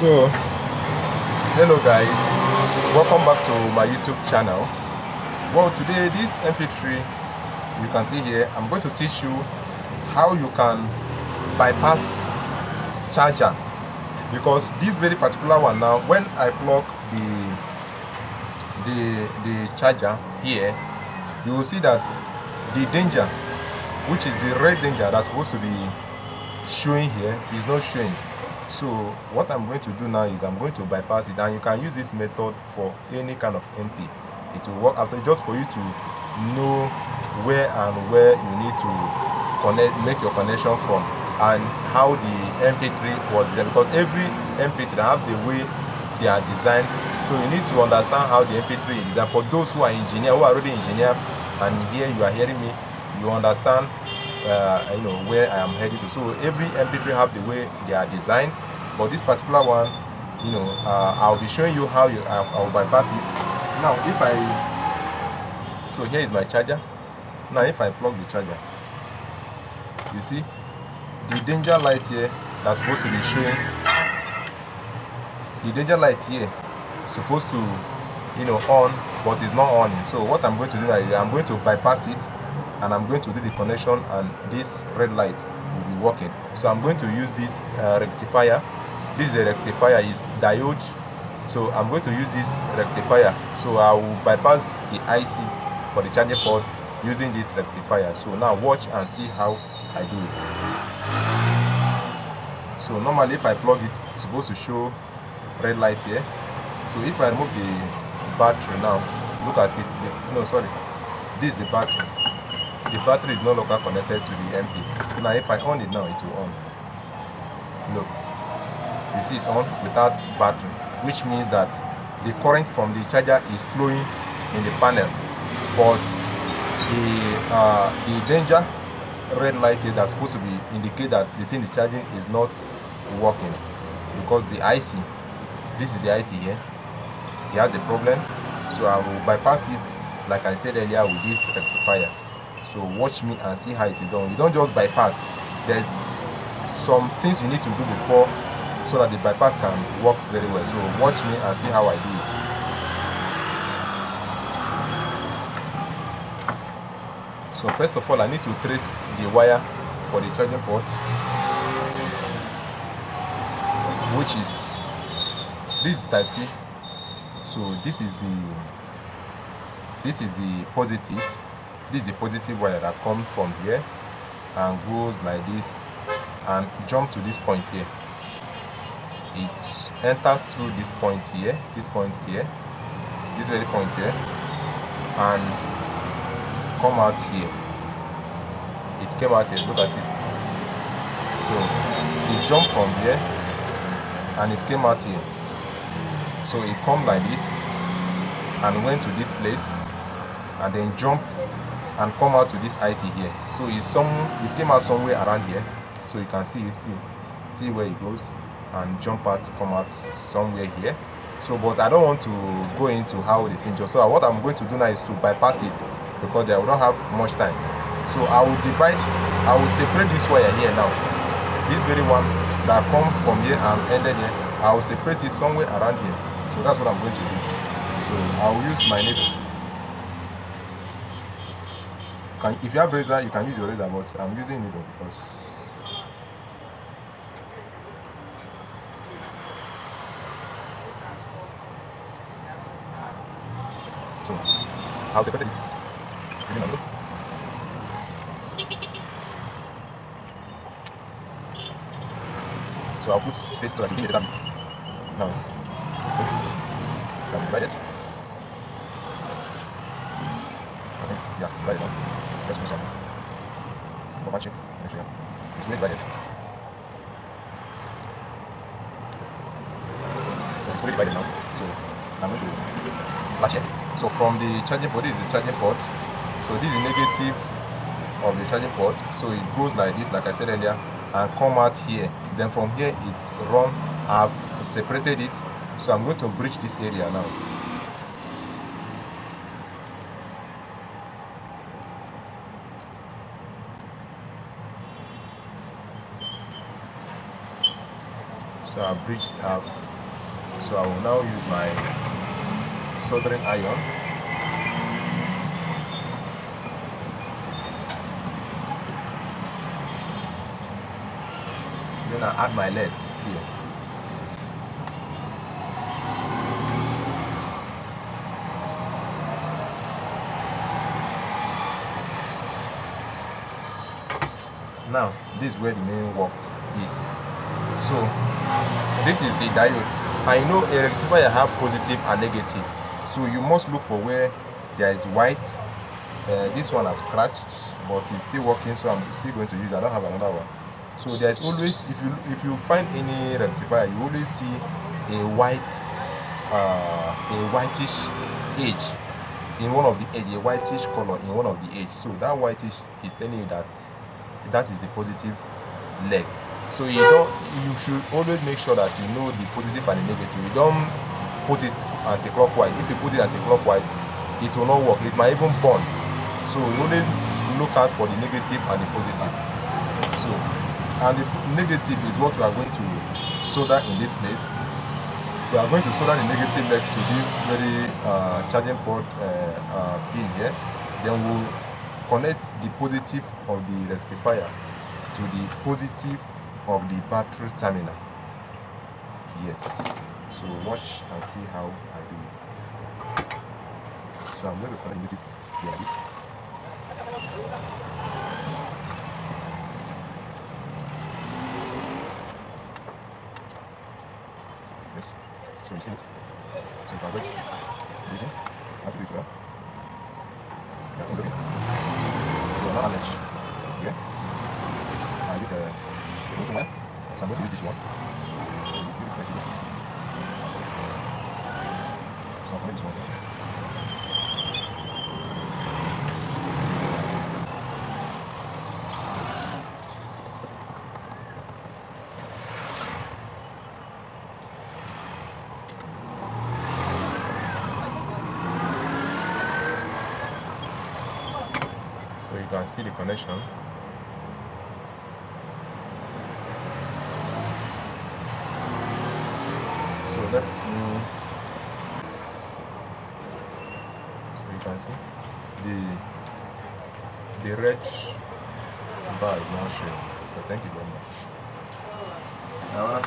So hello guys, welcome back to my YouTube channel. Well, today this MP3 you can see here, I'm going to teach you how you can bypass charger, because this very particular one now, when I plug the charger here, you will see that the danger, which is the red danger that's supposed to be showing here, is not showing. So what I'm going to do now is I'm going to bypass it, and you can use this method for any kind of MP. It will work also, just for you to know where you need to make your connection from, and how the MP3 was designed, because every MP3 have the way they are designed. So you need to understand how the MP3 is designed. For those who are engineer, who are already engineer, and here you are hearing me, you understand you know where I am heading to. So every MP3 have the way they are designed, but this particular one, you know, I'll be showing you how I'll bypass it. Now if so here is my charger. Now if I plug the charger, you see the danger light here that's supposed to be showing, the danger light here supposed to, you know, on, but it's not on. So what I'm going to do now is I'm going to bypass it, and I'm going to do the connection, and this red light will be working. So I'm going to use this rectifier. This is a rectifier, is diode. So I'm going to use this rectifier. So I will bypass the IC for the charging port using this rectifier. So now watch and see how I do it. So normally if I plug it, it's supposed to show red light here. So if I remove the battery now, look at it. No, sorry, this is the battery. The battery is no longer connected to the MP. Now if I on it now, it will on. Look, you see it's on without battery, which means that the current from the charger is flowing in the panel, but the danger red light here that's supposed to be indicate that the thing is charging is not working, because the IC, this is the IC here, it has a problem. So I will bypass it, like I said earlier, with this rectifier. So watch me and see how it is done. You don't just bypass. There's some things you need to do before, so that the bypass can work very well. So watch me and see how I do it. So first of all, I need to trace the wire for the charging port, which is this is type C. So this is the positive. This is the positive wire that comes from here and goes like this and jump to this point here. It enters through this point here, this very point here, and come out here. It came out here, look at it. So it jumped from here and it came out here. So it come like this and went to this place, and then jump and come out to this IC here. So it came out somewhere around here. So you can see where it goes, and jump out, come out somewhere here. So but I don't want to go into how the thing just. So what I'm going to do now is to bypass it, because I don't have much time. So I will separate this wire here now. This very one that come from here and ended here, I will separate it somewhere around here. So that's what I'm going to do. So I will use my needle. If you have razor, you can use your razor, but I'm using needle because so I'll separate it. So I'll put space so that you can get it now. So I'm divided. Okay, yeah, it's divided now. Let's do some for matching. It's really divided. It's fully divided now. So I'm going to slash here. So from the charging port, this is the charging port. So this is the negative of the charging port. So it goes like this, like I said earlier, and come out here. Then from here it's run. I've separated it. So I'm going to bridge this area now. So I've So I will now use my soldering iron. Then I add my lead here. Now, this is where the main work is. So, this is the diode. I know a rectifier have positive and negative. So you must look for where there is white. This one I've scratched, but it's still working, so I'm still going to use it. I don't have another one. So there's always, if you find any rectifier, you always see a whitish edge in one of the edge, a whitish color in one of the edge. So that whitish is telling you that that is the positive leg. So you should always make sure that you know the positive and the negative. You don't put it anti-clockwise. If you put it anti-clockwise, it will not work. It might even burn. So you always look out for the negative and the positive. So, and the negative is what we are going to solder in this place. We are going to solder the negative leg to this very charging port pin here. Then we'll connect the positive of the rectifier to the positive of the battery terminal. Yes. So watch and see how I do it. So I'm going to connect the negative like this. Yes. So you see it. So if I reach region, I have to do it well. That is okay. So now I'll here. I get a bottom line. So I'm going to use this one. So I'll connect this one. So you can see the connection. So let me, so you can see the red bar is now showing. So thank you very much. Now,